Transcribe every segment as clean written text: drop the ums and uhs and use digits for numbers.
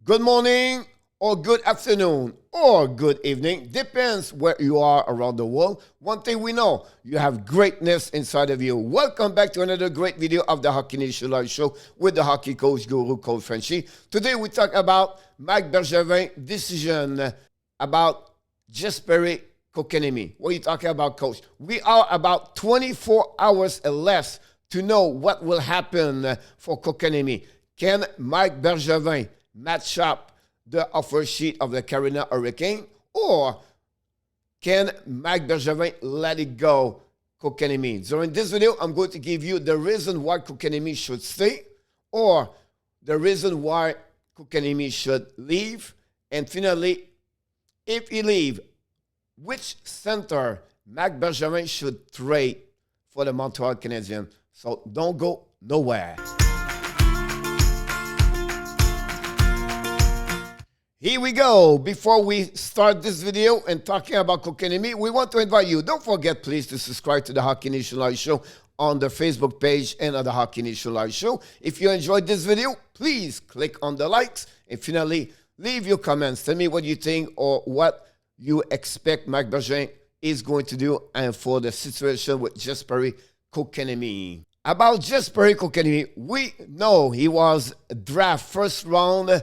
Good morning, or good afternoon, or good evening. Depends where you are around the world. One thing we know, you have greatness inside of you. Welcome back to another great video of the Hockey Nation Live Show with the hockey coach guru called Frenchy. Today we talk about Marc Bergevin decision about Jesperi Kotkaniemi. What are you talking about, coach? We are about 24 hours or less to know what will happen for Kotkaniemi. Can Marc Bergevin match up the offer sheet of the Carolina Hurricane, or can Marc Bergevin let it go Kotkaniemi? During this video, I'm going to give you the reason why Kotkaniemi should stay, or the reason why Kotkaniemi should leave, and finally, if he leave, which center Marc Bergevin should trade for the Montreal Canadiens. So don't go nowhere. Here we go. Before we start this video and talking about Kotkaniemi, we want to invite you. Don't forget, please, to subscribe to the Hockey Nation Live Show on the Facebook page and on the Hockey Nation Live Show. If you enjoyed this video, please click on the likes and finally leave your comments. Tell me what you think or what you expect Marc Bergevin is going to do and for the situation with Jesperi Kotkaniemi. About Jesperi Kotkaniemi, we know he was draft first round,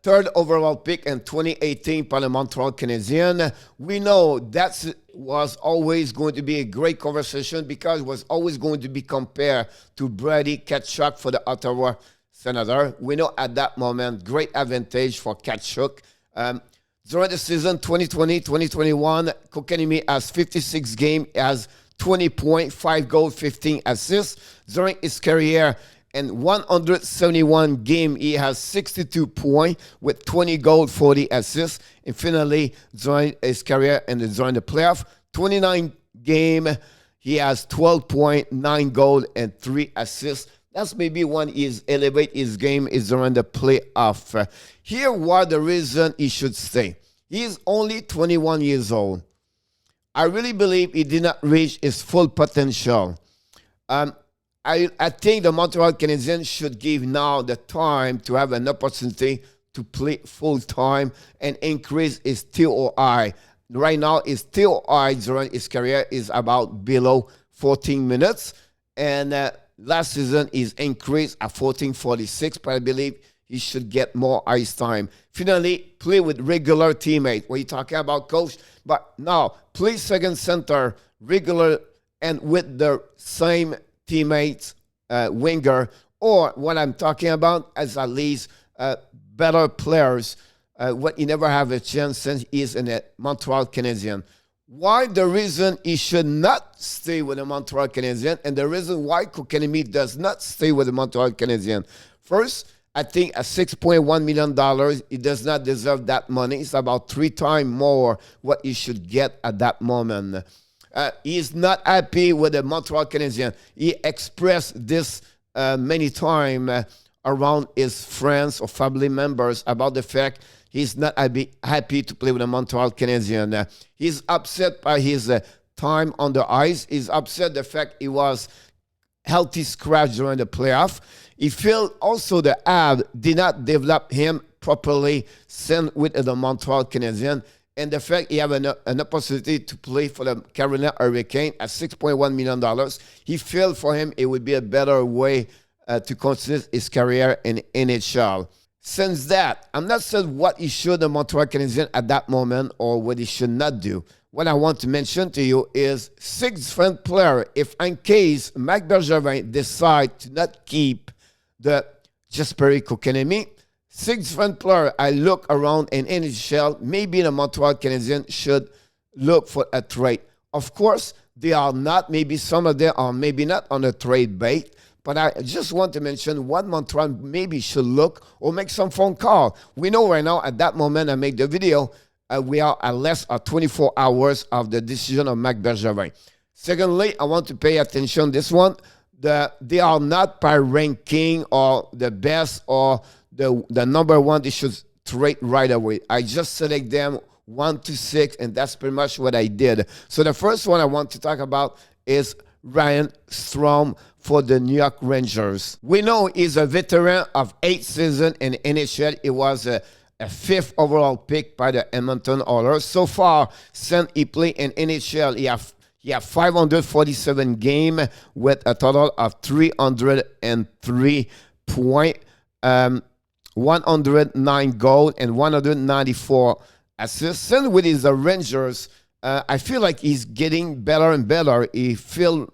third overall pick in 2018 by the Montreal Canadiens. We know that was always going to be a great conversation because it was always going to be compared to Brady Tkachuk for the Ottawa Senators. We know at that moment, great advantage for Tkachuk. During the season 2020-2021, Kotkaniemi has 56 games, has 20 points, 5 goals, 15 assists. During his career, in 171 games, he has 62 points with 20 goals, 40 assists. And finally, during his career and during the playoff, 29 games, he has 12 points, 9 goals, and 3 assists. That's maybe when he's elevate his game is during the playoff. Here was the reason he should stay. He's only 21 years old. I really believe he did not reach his full potential. I think the Montreal Canadiens should give now the time to have an opportunity to play full time and increase his TOI. Right now, his TOI during his career is about below 14 minutes. And last season is increased at 14:46, but I believe he should get more ice time. Finally, play with regular teammates. What are you talking about, coach? But now, play second center, regular, and with the same teammates, winger, or what I'm talking about as at least better players, what he never have a chance since he's in the Montreal Canadiens. Why the reason he should not stay with the Montreal Canadiens and the reason why Kotkaniemi does not stay with the Montreal Canadiens. First, I think at $6.1 million, he does not deserve that money. It's about 3 times more what he should get at that moment. He is not happy with the Montreal Canadiens. He expressed this many times around his friends or family members about the fact he's not happy to play with the Montreal Canadiens. He's upset by his time on the ice. He's upset the fact he was healthy scratch during the playoff. He feels also the ad did not develop him properly sent with the Montreal Canadiens. And the fact he have an opportunity to play for the Carolina Hurricane at $6.1 million, he felt for him it would be a better way to continue his career in NHL. Since that, I'm not saying what he should the Montreal Canadiens at that moment or what he should not do. What I want to mention to you is 6 different players. If in case Marc Bergevin decide to not keep the Jesperi Kotkaniemi, 6 different players I look around in NHL, maybe the Montreal Canadiens should look for a trade. Of course, they are not, maybe some of them are maybe not on a trade bait, but I just want to mention what Montreal maybe should look or make some phone call. We know right now at that moment I make the video, we are at less than 24 hours of the decision of Marc Bergevin. Secondly, I want to pay attention this one. They are not by ranking or the best or the number one they should trade right away. I just select them 1 to 6, and that's pretty much what I did. So the first one I want to talk about is Ryanstevens for the New York Rangers. We know he's a veteran of 8 seasons in NHL. He was a 5th overall pick by the Edmonton Oilers. So far, since he played in NHL, he have 547 games with a total of 303 points, 109 goals, and 194 assists. And with his Rangers, I feel like he's getting better and better. I feel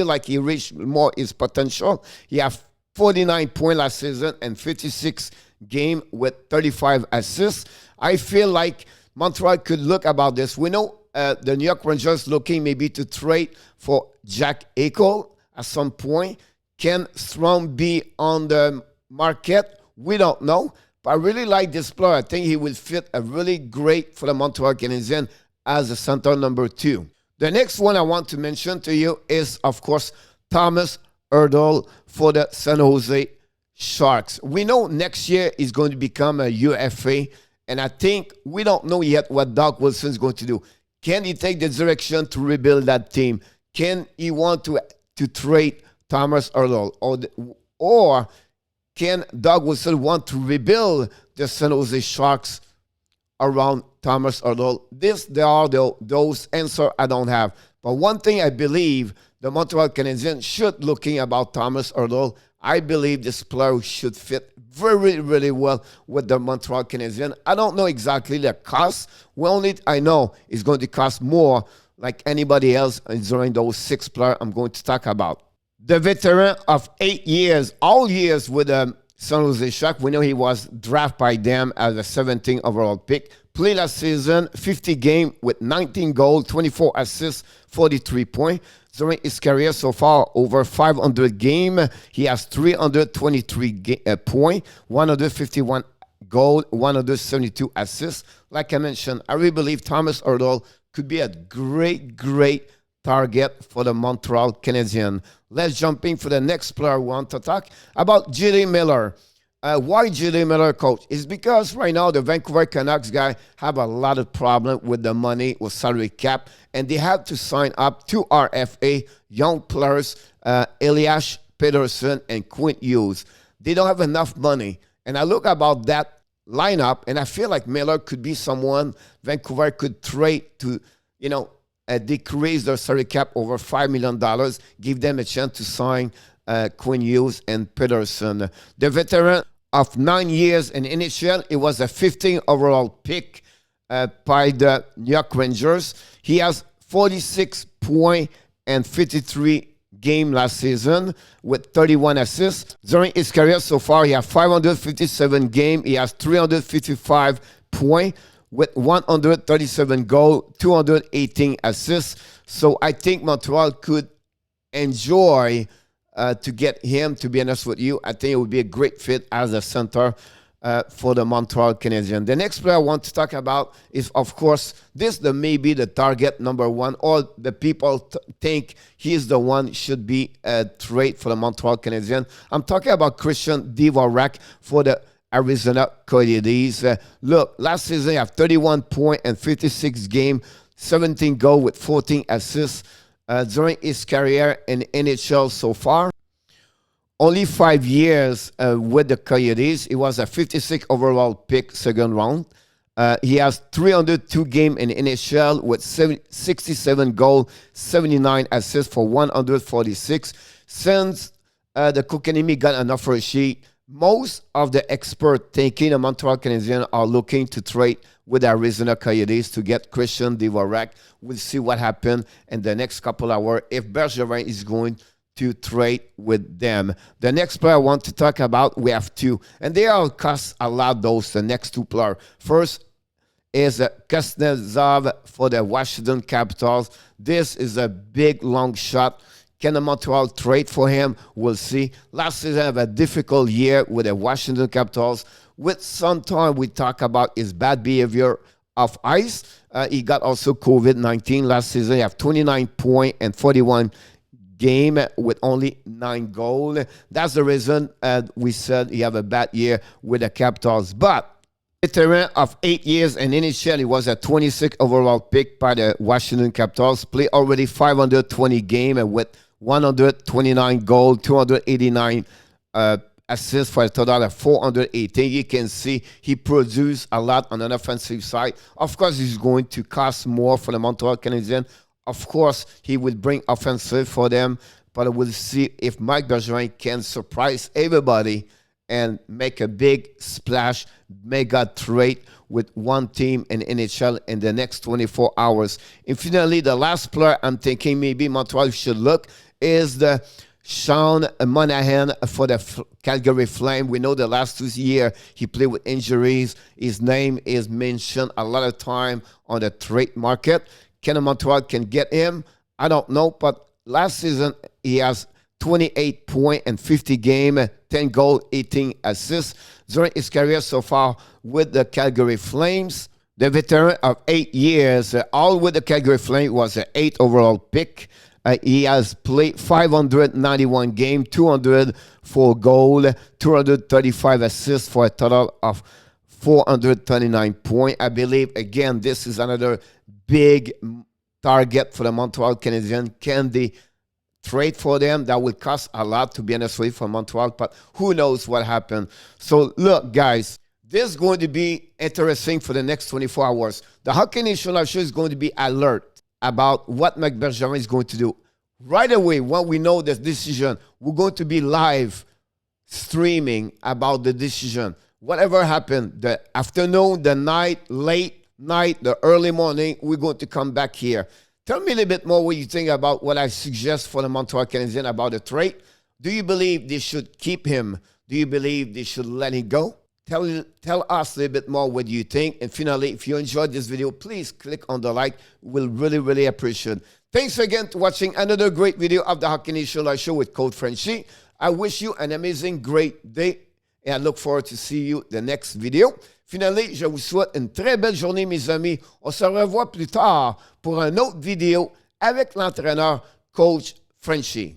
like he reached more his potential. He had 49 points last season and 56 games with 35 assists. I feel like Montreal could look about this. We know the New York Rangers looking maybe to trade for Jack Eichel at some point. Can Strom be on the market? We don't know. But I really like this player. I think he will fit a really great for the Montreal Canadiens as a center number 2. The next one I want to mention to you is, of course, Thomas Erdahl for the San Jose Sharks. We know next year he's going to become a UFA, and I think we don't know yet what Doug Wilson is going to do. Can he take the direction to rebuild that team? Can he want to trade Thomas Erdahl? Or can Doug Wilson want to rebuild the San Jose Sharks around Thomas Erdahl? There are those answers I don't have. But one thing I believe the Montreal Canadiens should looking about Thomas Erdahl. I believe this player should fit very, really well with the Montreal Canadiens. I don't know exactly the cost. I know it's going to cost more like anybody else during those 6 players I'm going to talk about. The veteran of 8 years, all years with the San Jose Sharks. We know he was drafted by them as a 17th overall pick. Played last season, 50 games with 19 goals, 24 assists, 43 points. During his career so far, over 500 games, he has 323 points, 151 goals, 172 assists. Like I mentioned, I really believe Thomas Erdahl could be a great, great target for the Montreal Canadiens. Let's jump in for the next player we want to talk about, J.D. Miller. Why J.D. Miller, coach? It's because right now the Vancouver Canucks guy have a lot of problem with the money, with salary cap, and they have to sign up 2 RFA young players, Elias Pettersson and Quinn Hughes. They don't have enough money. And I look about that lineup, and I feel like Miller could be someone Vancouver could trade to, decrease their salary cap over $5 million, give them a chance to sign Quinn Hughes and Pettersson. The veteran of 9 years in NHL, it was a 15th overall pick by the New York Rangers. He has 46 points and 53 games last season with 31 assists. During his career so far, he has 557 games. He has 355 points with 137 goals, 218 assists. So I think Montreal could enjoy to get him, to be honest with you. I think it would be a great fit as a center for the Montreal Canadiens. The next player I want to talk about is, of course, maybe the target number 1. All the people think he's the one should be a trade for the Montreal Canadiens. I'm talking about Christian Dvorak for the Arizona Coyotes. Look, last season he had 31 points and 56 games, 17 goals with 14 assists. During his career in NHL so far, only 5 years with the Coyotes. He was a 56 overall pick, 2nd round. He has 302 games in NHL with 67 goals, 79 assists for 146. Since the Kotkaniemi got an offer sheet, most of the experts thinking the Montreal Canadiens are looking to trade with the Arizona Coyotes to get Christian Dvorak. We'll see what happens in the next couple hours if Bergevin is going to trade with them. The next player I want to talk about, we have 2, and they all cost a lot, the next 2 players. First is Kuznetsov for the Washington Capitals. This is a big, long shot. Can the Montreal trade for him? We'll see. Last season, I have a difficult year with the Washington Capitals. With some time, we talk about his bad behavior off ice. He got also COVID-19 last season. He have 29 points and 41 game with only 9 goals. That's the reason we said he have a bad year with the Capitals. But veteran of 8 years in NHL, he was a 26th overall pick by the Washington Capitals. Played already 520 games with 129 goals, 289 assists for a total of 418. You can see he produced a lot on an offensive side. Of course, he's going to cost more for the Montreal Canadiens. Of course, he will bring offensive for them, but we'll see if Marc Bergevin can surprise everybody and make a big splash, mega trade with one team in NHL in the next 24 hours. And finally, the last player I'm thinking maybe Montreal should look is the Sean Monahan for the Calgary Flames. We know the last 2 years he played with injuries. His name is mentioned a lot of time on the trade market. Can Montreal can get him? I don't know, but last season he has 28 points and 50 games, 10 goals, 18 assists during his career so far with the Calgary Flames. The veteran of 8 years, all with the Calgary Flames, was an 8th overall pick. He has played 591 games, 204 goals, 235 assists for a total of 439 points. I believe, again, this is another big target for the Montreal Canadiens. Can they trade for them? That will cost a lot, to be honest with you, for Montreal, but who knows what happened. So, look, guys, this is going to be interesting for the next 24 hours. The Hockey Nation Live Show is going to be alert about what Marc Bergevin is going to do. Right away, when we know the decision, we're going to be live streaming about the decision. Whatever happened, the afternoon, the night, late night, the early morning, we're going to come back here. Tell me a little bit more what you think about what I suggest for the Montreal Canadiens about the trade. Do you believe they should keep him? Do you believe they should let him go? Tell us a little bit more what you think. And finally, if you enjoyed this video, please click on the like. We'll really, really appreciate it. Thanks again for watching another great video of the Hockey Nation Live Show with Coach Frenchy. I wish you an amazing, great day. Et I look forward to see you the next video. Finally, je vous souhaite une très belle journée, mes amis. On se revoit plus tard pour une autre vidéo avec l'entraîneur Coach Frenchy.